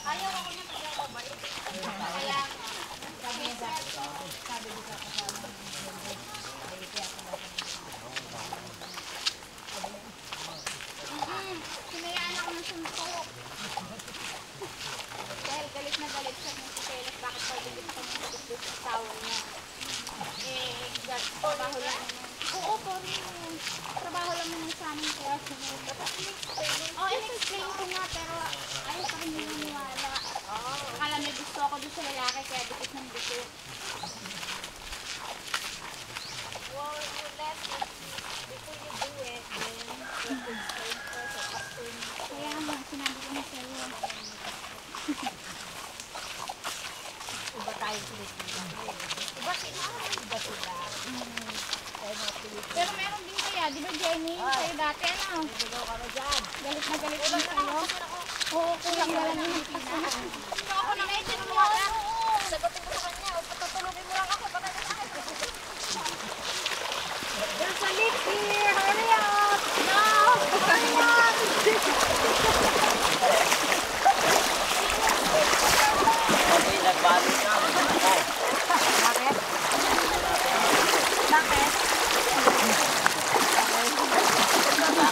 Ayaw ako niya pag ako babalik. Kaya sabi ko sa kasama. Sinayaan ako ng suntok. Dahil galit na galit siya ng si Keles. Bakit pagigit ako ng sagot sa asawa niya? Trabaho lang naman. Oo, porno. Trabaho lang naman sa amin. Kaya sinunod. In-explain ko nga pero ayaw pa rin niniwala. Akala may gusto ako doon sa lalaki kaya dikit ng dikit. Well, you let it before you do it, then you explain first or after me. Kaya nga, sinabi ko na sa'yo. Iba tayo Pilipina. Iba sila. Iba sila. Pero meron din kaya, di ba Jenny? Sa'yo dati ano? Galit na galit din sa'yo. Oo, kulang na lang yung Pilipina. Ako na ngayon, tinuwala. Sagutin ko sa kanya, o patutulogin mo lang ako. There's a leak here! Hurry up! No! Hurry up! Okay, nagbalik na. Bakit? Bakit?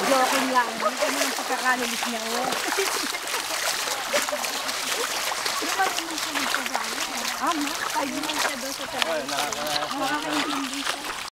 Joking lang. Hindi kami yung pagkakalulis niya. Di ba rin yung sabi ko ba? Ma, 5 months siya doon sa sabi. Nakakaintindi siya.